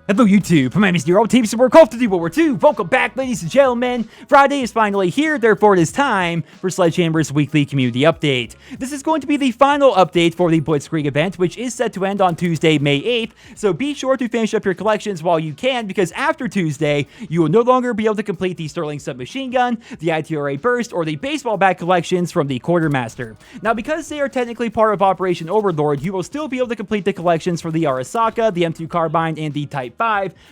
Hello YouTube, my name is Nero, team support Call of Duty World War II. Welcome back, ladies and gentlemen. Friday is finally here, therefore it is time for Sledgehammer's weekly community update. This is going to be the final update for the Blitzkrieg event, which is set to end on Tuesday, May 8th, so be sure to finish up your collections while you can, because after Tuesday, you will no longer be able to complete the Sterling submachine gun, the ITRA burst, or the baseball bat collections from the Quartermaster. Now, because they are technically part of Operation Overlord, you will still be able to complete the collections for the Arasaka, the M2 Carbine, and the Type 5,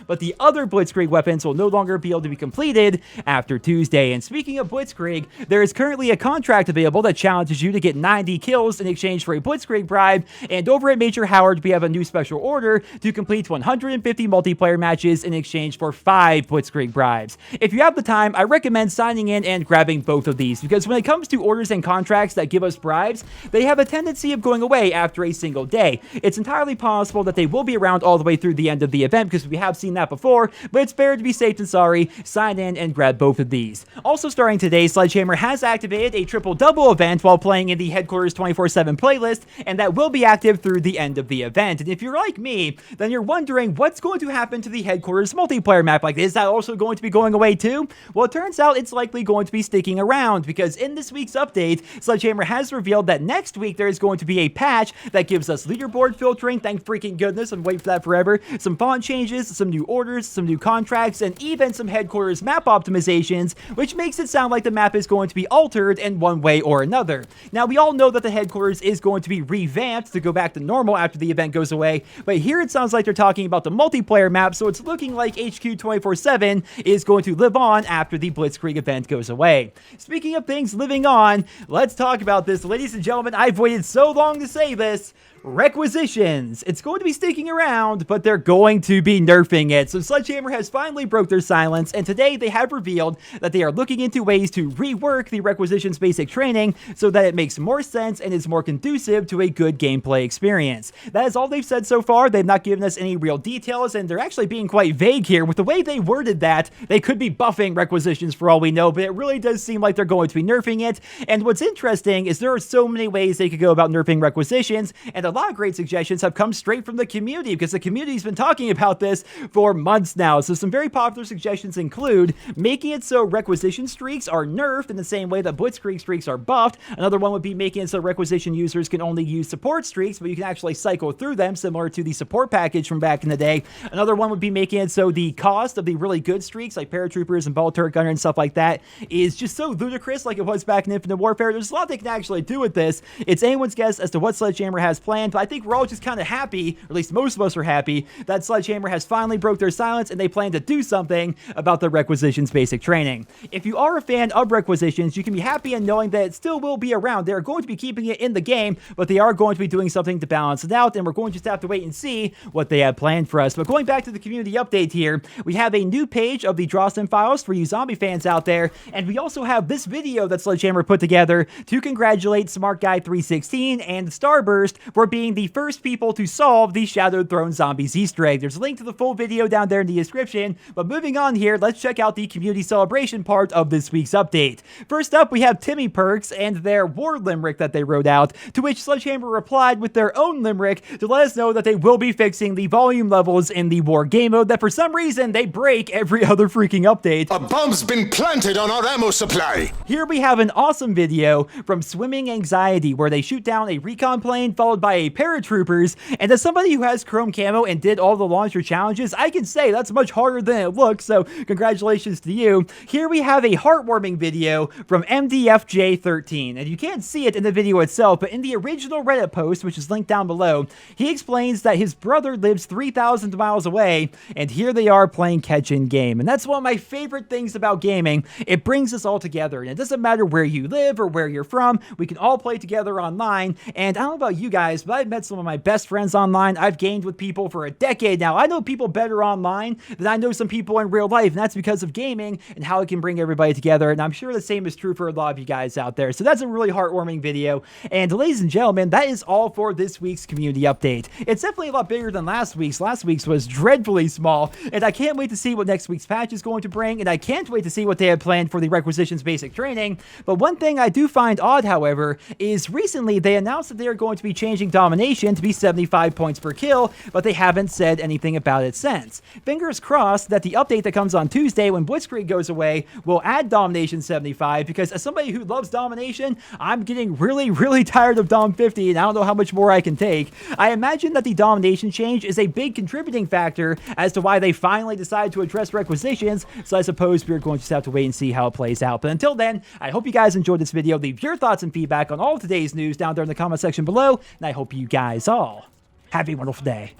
but the other Blitzkrieg weapons will no longer be able to be completed after Tuesday. And speaking of Blitzkrieg, there is currently a contract available that challenges you to get 90 kills in exchange for a Blitzkrieg bribe, and over at Major Howard, we have a new special order to complete 150 multiplayer matches in exchange for 5 Blitzkrieg bribes. If you have the time, I recommend signing in and grabbing both of these, because when it comes to orders and contracts that give us bribes, they have a tendency of going away after a single day. It's entirely possible that they will be around all the way through the end of the event, because we have seen that before, but it's better to be safe than sorry. Sign in and grab both of these. Also starting today, Sledgehammer has activated a triple-double event while playing in the Headquarters 24/7 playlist, and that will be active through the end of the event. And if you're like me, then you're wondering what's going to happen to the Headquarters multiplayer map. Like, is that also going to be going away too? Well, it turns out it's likely going to be sticking around, because in this week's update, Sledgehammer has revealed that next week there is going to be a patch that gives us leaderboard filtering, thank freaking goodness, I'm waiting for that forever, some font changes, some new orders, some new contracts, and even some Headquarters map optimizations, which makes it sound like the map is going to be altered in one way or another. Now, we all know that the Headquarters is going to be revamped to go back to normal after the event goes away, but here it sounds like they're talking about the multiplayer map, so it's looking like HQ 24/7 is going to live on after the Blitzkrieg event goes away. Speaking of things living on, let's talk about this. Ladies and gentlemen, I've waited so long to say this. Requisitions. It's going to be sticking around, but they're going to be nerfing it. So Sledgehammer has finally broke their silence, and today they have revealed that they are looking into ways to rework the Requisitions basic training so that it makes more sense and is more conducive to a good gameplay experience. That is all they've said so far. They've not given us any real details, and they're actually being quite vague here. With the way they worded that, they could be buffing Requisitions for all we know, but it really does seem like they're going to be nerfing it. And what's interesting is there are so many ways they could go about nerfing Requisitions, and a lot of great suggestions have come straight from the community, because the community's been talking about this for months now. So some very popular suggestions include making it so Requisition streaks are nerfed in the same way that Blitzkrieg streaks are buffed. Another one would be making it so Requisition users can only use support streaks, but you can actually cycle through them, similar to the support package from back in the day. Another one would be making it so the cost of the really good streaks, like paratroopers and ball turret gunner and stuff like that, is just so ludicrous like it was back in Infinite Warfare. There's a lot they can actually do with this. It's anyone's guess as to what Sledgehammer has planned, but I think we're all just kind of happy, or at least most of us are happy, that Sledgehammer has finally broke their silence and they plan to do something about the Requisitions basic training. If you are a fan of Requisitions, you can be happy in knowing that it still will be around. They're going to be keeping it in the game, but they are going to be doing something to balance it out, and we're going to just have to wait and see what they have planned for us. But going back to the community update here, we have a new page of the Drawson files for you zombie fans out there, and we also have this video that Sledgehammer put together to congratulate Smart Guy 316 and Starburst for being the first people to solve the Shadowed Throne Zombies Easter egg. There's a link to the full video down there in the description, but moving on here, let's check out the community celebration part of this week's update. First up, we have Timmy Perks and their war limerick that they wrote out, to which Sledgehammer replied with their own limerick to let us know that they will be fixing the volume levels in the war game mode that for some reason they break every other freaking update. A bomb's been planted on our ammo supply! Here we have an awesome video from Swimming Anxiety where they shoot down a recon plane followed by a paratroopers, and as somebody who has chrome camo and did all the launcher challenges, I can say that's much harder than it looks, so congratulations to you. Here we have a heartwarming video from MDFJ13, and you can't see it in the video itself, but in the original Reddit post, which is linked down below, he explains that his brother lives 3,000 miles away, and here they are playing catch-in-game. And that's one of my favorite things about gaming. It brings us all together, and it doesn't matter where you live or where you're from, we can all play together online. And I don't know about you guys, but I've met some of my best friends online. I've gamed with people for a decade now. I know people better online than I know some people in real life, and that's because of gaming and how it can bring everybody together, and I'm sure the same is true for a lot of you guys out there. So that's a really heartwarming video, and ladies and gentlemen, that is all for this week's community update. It's definitely a lot bigger than last week's. Last week's was dreadfully small, and I can't wait to see what next week's patch is going to bring, and I can't wait to see what they have planned for the Requisitions basic training. But one thing I do find odd, however, is recently they announced that they are going to be changing domination to be 75 points per kill, but they haven't said anything about it since. Fingers crossed that the update that comes on Tuesday when Blitzkrieg goes away will add domination 75, because as somebody who loves domination, I'm getting really tired of Dom 50, and I don't know how much more I can take. I imagine that the domination change is a big contributing factor as to why they finally decided to address Requisitions, so I suppose we're going to just have to wait and see how it plays out. But until then, I hope you guys enjoyed this video. Leave your thoughts and feedback on all of today's news down there in the comment section below, and I hope you guys all have a wonderful day.